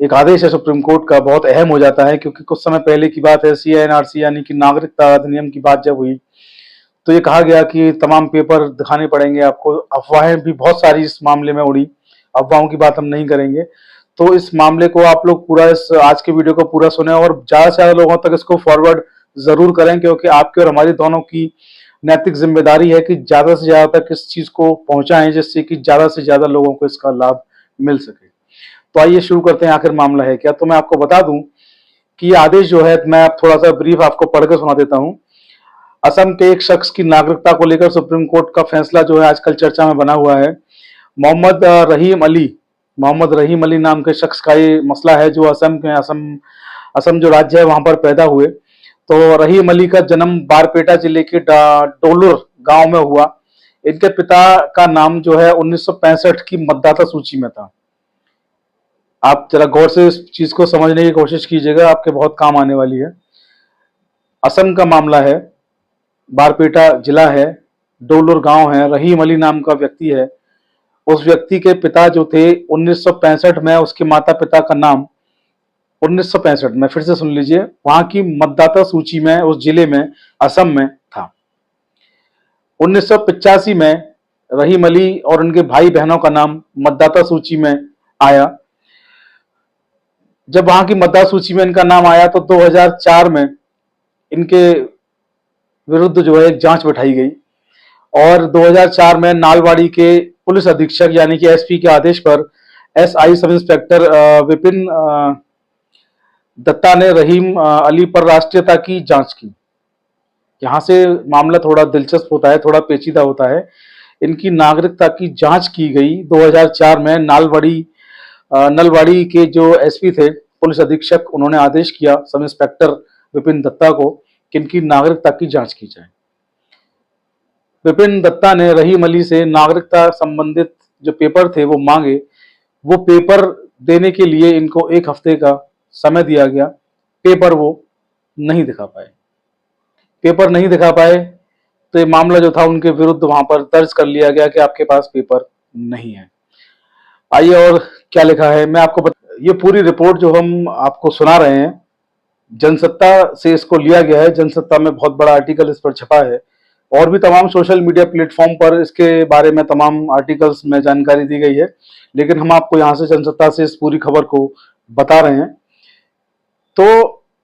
एक आदेश है supreme court का, बहुत अहम हो जाता है, क्योंकि कुछ समय पहले की बात है, सीएनआरसी यानी कि नागरिकता अधिनियम की बात जब हुई तो ये कहा गया कि तमाम पेपर दिखाने पड़ेंगे आपको। अफवाहें भी बहुत सारी इस मामले में उड़ी, अफवाहों की बात हम नहीं करेंगे। तो इस मामले को आप लोग पूरा, इस आज के वीडियो को पूरा सुने और ज्यादा से ज्यादा लोगों तक इसको फॉरवर्ड जरूर करें, क्योंकि आपकी और हमारी दोनों की नैतिक जिम्मेदारी है कि ज्यादा से ज्यादा तक इस चीज को पहुंचाएं, जिससे कि ज्यादा से ज्यादा लोगों को इसका लाभ मिल सके। तो आइए शुरू करते हैं, आखिर मामला है क्या। तो मैं आपको बता दूं कि ये आदेश जो है, मैं आप थोड़ा सा ब्रीफ आपको पढ़ के सुना देता हूं। असम के एक शख्स की नागरिकता को लेकर सुप्रीम कोर्ट का फैसला जो है आजकल चर्चा में बना हुआ है। मोहम्मद रहीम अली नाम के शख्स का ये मसला है, जो असम जो राज्य है वहां पर पैदा हुए। तो रहीम अली का जन्म बारपेटा जिले के डोलुर गांव में हुआ। इनके पिता का नाम जो है 1965 की मतदाता सूची में था। आप जरा गौर से इस चीज को समझने की कोशिश कीजिएगा, आपके बहुत काम आने वाली है। असम का मामला है, बारपेटा जिला है, डोलुर गांव है, रहीम अली नाम का व्यक्ति है। उस व्यक्ति के पिता जो थे 1965 में, उसके माता पिता का नाम 1965 में, फिर से सुन लीजिए, वहां की मतदाता सूची में उस जिले में, असम में था। 1985 में रहीम अली और उनके भाई बहनों का नाम मतदाता सूची में आया। जब वहां की मतदाता सूची में इनका नाम आया तो 2004 में इनके विरुद्ध जो है एक जांच बैठाई गई और 2004 में नालवाड़ी के पुलिस अधीक्षक यानी कि एसपी के आदेश पर SI sub inspector Vipin Dutta ने रहीम अली पर राष्ट्रीयता की जांच की। यहां से मामला थोड़ा दिलचस्प होता है, थोड़ा पेचीदा होता है। इनकी नागरिकता की जांच की गई 2004 में। नलवाड़ी के जो एसपी थे, पुलिस अधीक्षक, उन्होंने आदेश किया सब इंस्पेक्टर विपिन दत्ता को कि इनकी नागरिकता की जांच की जाए। विपिन दत्ता ने रहीम अली से नागरिकता संबंधित जो पेपर थे वो मांगे। वो पेपर देने के लिए इनको एक हफ्ते का समय दिया गया। पेपर वो नहीं दिखा पाए, तो ये मामला जो था उनके विरुद्ध वहां पर दर्ज कर लिया गया कि आपके पास पेपर नहीं है। आइए और क्या लिखा है मैं आपको ये पूरी रिपोर्ट जो हम आपको सुना रहे हैं, जनसत्ता से इसको लिया गया है। जनसत्ता में बहुत बड़ा आर्टिकल इस पर छपा है और भी तमाम सोशल मीडिया प्लेटफॉर्म पर इसके बारे में तमाम आर्टिकल्स में जानकारी दी गई है, लेकिन हम आपको यहाँ से जनसत्ता से इस पूरी खबर को बता रहे हैं। तो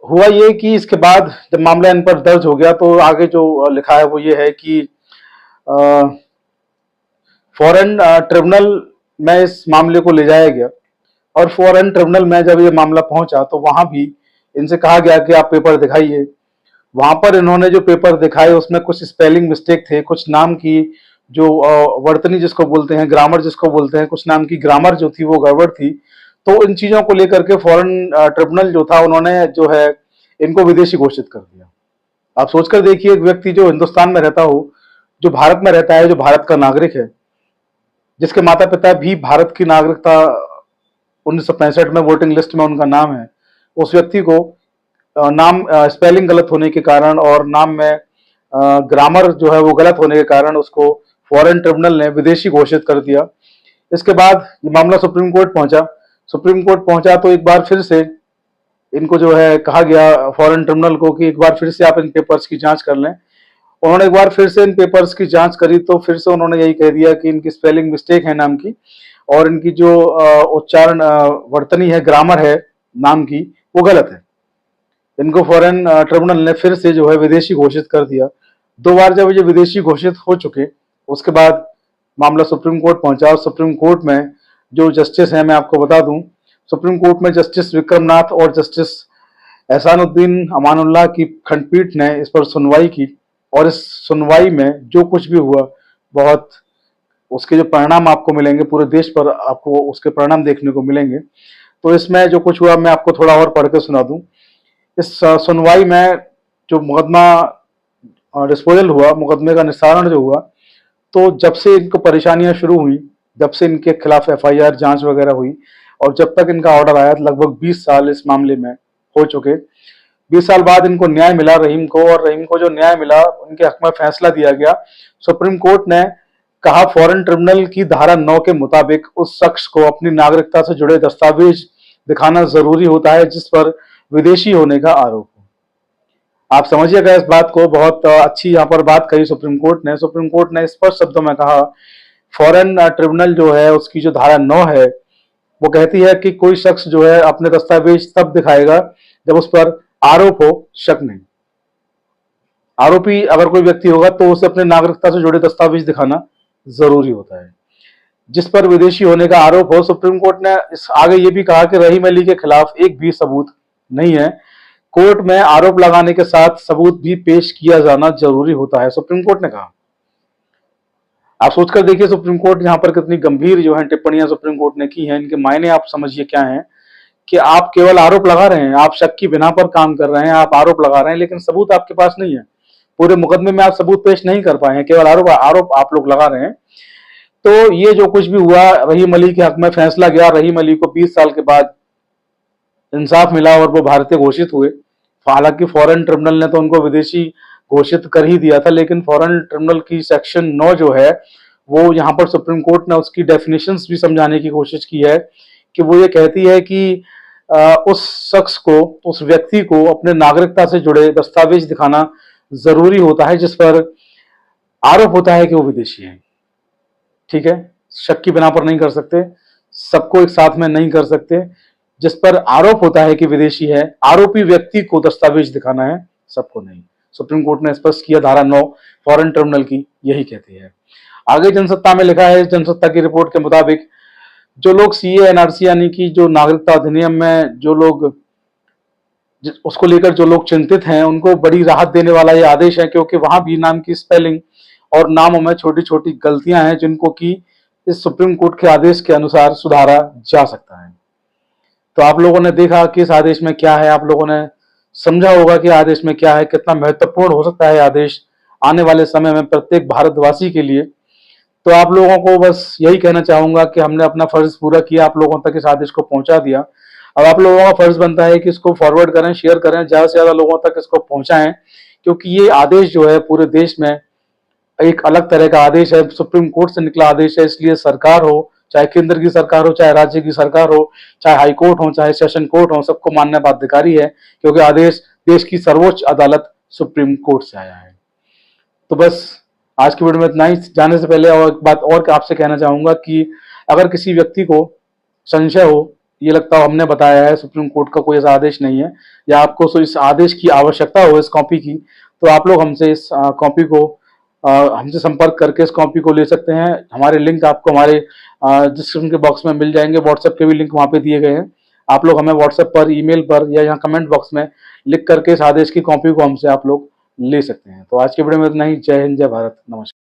हुआ ये कि इसके बाद जब मामला इन पर दर्ज हो गया तो आगे जो लिखा है वो ये है कि फॉरेन ट्रिब्यूनल में इस मामले को ले जाया गया और फॉरेन ट्रिब्यूनल में जब ये मामला पहुंचा तो वहां भी इनसे कहा गया कि आप पेपर दिखाइए। वहां पर इन्होंने जो पेपर दिखाए उसमें कुछ स्पेलिंग मिस्टेक थे, कुछ नाम की जो वर्तनी जिसको बोलते हैं, ग्रामर जिसको बोलते हैं, कुछ नाम की ग्रामर जो थी वो गड़बड़ थी। तो इन चीजों को लेकर के फॉरेन ट्रिब्यूनल जो था उन्होंने जो है इनको विदेशी घोषित कर दिया। आप सोचकर देखिए, एक व्यक्ति जो हिंदुस्तान में रहता हो, जो भारत में रहता है, जो भारत का नागरिक है, जिसके माता पिता भी भारत की नागरिकता 1965 में वोटिंग लिस्ट में उनका नाम है, उस व्यक्ति को नाम स्पेलिंग गलत होने के कारण और नाम में ग्रामर जो है वो गलत होने के कारण उसको फॉरेन ट्रिब्यूनल ने विदेशी घोषित कर दिया। इसके बाद ये मामला सुप्रीम कोर्ट पहुंचा तो एक बार फिर से इनको जो है कहा गया फॉरेन ट्रिब्यूनल को कि एक बार फिर से आप इन पेपर्स की जांच कर लें। उन्होंने एक बार फिर से इन पेपर्स की जांच करी तो फिर से उन्होंने यही कह दिया कि इनकी स्पेलिंग मिस्टेक है नाम की, और इनकी जो उच्चारण वर्तनी है, ग्रामर है नाम की, वो गलत है। इनको फॉरेन ट्रिब्यूनल ने फिर से जो है विदेशी घोषित कर दिया। 2 बार जब ये विदेशी घोषित हो चुके, उसके बाद मामला सुप्रीम कोर्ट पहुंचा और सुप्रीम कोर्ट में जो जस्टिस हैं, मैं आपको बता दूं, सुप्रीम कोर्ट में जस्टिस विक्रमनाथ और जस्टिस एहसानुद्दीन अमानुल्लाह की खंडपीठ ने इस पर सुनवाई की और इस सुनवाई में जो कुछ भी हुआ, बहुत उसके जो परिणाम आपको मिलेंगे, पूरे देश पर आपको उसके परिणाम देखने को मिलेंगे। तो इसमें जो कुछ हुआ मैं आपको थोड़ा और पढ़ के सुना दूं। इस सुनवाई में जो मुकदमा डिस्पोजल हुआ, मुकदमे का निस्तारण जो हुआ, तो जब से इनको परेशानियां शुरू हुई, जब से इनके खिलाफ एफआईआर जांच वगैरह हुई और जब तक इनका ऑर्डर आया, लगभग 20 साल इस मामले में हो चुके। 20 साल बाद इनको न्याय मिला रहीम को, और रहीम को जो न्याय मिला उनके हक में फैसला दिया गया। सुप्रीम कोर्ट ने कहा फॉरेन ट्रिब्यूनल की धारा 9 के मुताबिक उस शख्स को अपनी नागरिकता से जुड़े दस्तावेज दिखाना जरूरी होता है जिस पर विदेशी होने का आरोप हो। आप समझिएगा इस बात को, बहुत अच्छी यहाँ पर बात कही सुप्रीम कोर्ट ने। सुप्रीम कोर्ट ने स्पष्ट शब्दों में कहा, फॉरेन ट्रिब्यूनल जो है उसकी जो धारा 9 है वो कहती है कि कोई शख्स जो है अपने दस्तावेज तब दिखाएगा जब उस पर आरोप हो, शक नहीं। आरोपी अगर कोई व्यक्ति होगा तो उसे अपने नागरिकता से जुड़े दस्तावेज दिखाना जरूरी होता है। जिस पर विदेशी होने का आरोप हो, सुप्रीम कोर्ट ने इस आगे ये भी कहा कि रहीम अली के खिलाफ एक भी सबूत नहीं है, कोर्ट में आरोप लगाने के साथ सबूत भी पेश किया जाना जरूरी होता है, सुप्रीम कोर्ट ने कहा। आप सोचकर देखिए सुप्रीम कोर्ट यहाँ पर कितनी गंभीर जो है टिप्पणियां सुप्रीम कोर्ट ने की हैं, इनके मायने आप समझिए क्या है कि आप केवल आरोप लगा रहे हैं, आप शक की बिना पर काम कर रहे हैं, आप आरोप लगा रहे हैं लेकिन सबूत आपके पास नहीं है। पूरे मुकदमे में आप सबूत पेश नहीं कर पाए हैं, केवल आरोप आरोप आप लोग लगा रहे हैं। तो ये जो कुछ भी हुआ, रहीम अली के हक में फैसला गया, रहीम अली को 20 साल के बाद इंसाफ मिला और वो भारतीय घोषित हुए। हालांकि फॉरेन ट्रिब्यूनल ने तो उनको विदेशी घोषित कर ही दिया था, लेकिन फॉरेन ट्रिब्यूनल की सेक्शन 9 जो है वो यहाँ पर सुप्रीम कोर्ट ने उसकी डेफिनेशंस भी समझाने की कोशिश की है कि वो ये कहती है कि उस शख्स को, उस व्यक्ति को अपने नागरिकता से जुड़े दस्तावेज दिखाना जरूरी होता है जिस पर आरोप होता है कि वो विदेशी है। ठीक है, शक की बिना पर नहीं कर सकते, सबको एक साथ में नहीं कर सकते। जिस पर आरोप होता है कि विदेशी है, आरोपी व्यक्ति को दस्तावेज दिखाना है, सबको नहीं। सुप्रीम कोर्ट ने स्पष्ट किया, धारा 9 फॉरेन ट्रिब्यूनल की यही कहती है। आगे जनसत्ता में लिखा है, जनसत्ता की रिपोर्ट के मुताबिक जो लोग सीए एनआरसी यानी कि जो नागरिकता अधिनियम में जो लोग उसको लेकर जो लोग चिंतित हैं उनको बड़ी राहत देने वाला ये आदेश है, क्योंकि वहां भी नाम की स्पेलिंग और नामों में छोटी छोटी गलतियां हैं जिनको कि इस सुप्रीम कोर्ट के आदेश के अनुसार सुधारा जा सकता है। तो आप लोगों ने देखा कि इस आदेश में क्या है, आप लोगों ने समझा होगा कि आदेश में क्या है, कितना महत्वपूर्ण हो सकता है आदेश आने वाले समय में प्रत्येक भारतवासी के लिए। तो आप लोगों को बस यही कहना चाहूंगा कि हमने अपना फर्ज पूरा किया, आप लोगों तक इस आदेश को पहुंचा दिया। अब आप लोगों का फर्ज बनता है कि इसको फॉरवर्ड करें, शेयर करें, ज्यादा से ज्यादा लोगों तक इसको पहुंचाएं, क्योंकि ये आदेश जो है पूरे देश में एक अलग तरह का आदेश है, सुप्रीम कोर्ट से निकला आदेश है। इसलिए सरकार हो, चाहे केंद्र की सरकार हो, चाहे राज्य की सरकार हो, चाहे हाई कोर्ट हो, चाहे सेशन कोर्ट हो, सबको मानना बाध्यकारी है, क्योंकि आदेश देश की सर्वोच्च अदालत सुप्रीम कोर्ट से आया है। तो बस आज की वीडियो में इतना ही। जाने से पहले और एक बात और आपसे कहना चाहूंगा कि अगर किसी व्यक्ति को संशय हो, ये लगता हो हमने बताया है सुप्रीम कोर्ट का कोई ऐसा आदेश नहीं है, या आपको इस आदेश की आवश्यकता हो इस कॉपी की, तो आप लोग हमसे इस कॉपी को हमसे संपर्क करके इस कॉपी को ले सकते हैं। हमारे लिंक आपको हमारे डिस्क्रिप्शन के बॉक्स में मिल जाएंगे, व्हाट्सएप के भी लिंक वहाँ पे दिए गए हैं। आप लोग हमें व्हाट्सएप पर, ईमेल पर या यहाँ कमेंट बॉक्स में लिख करके इस आदेश की कॉपी को हमसे आप लोग ले सकते हैं। तो आज के वीडियो में इतना ही। जय हिंद, जय भारत, नमस्कार।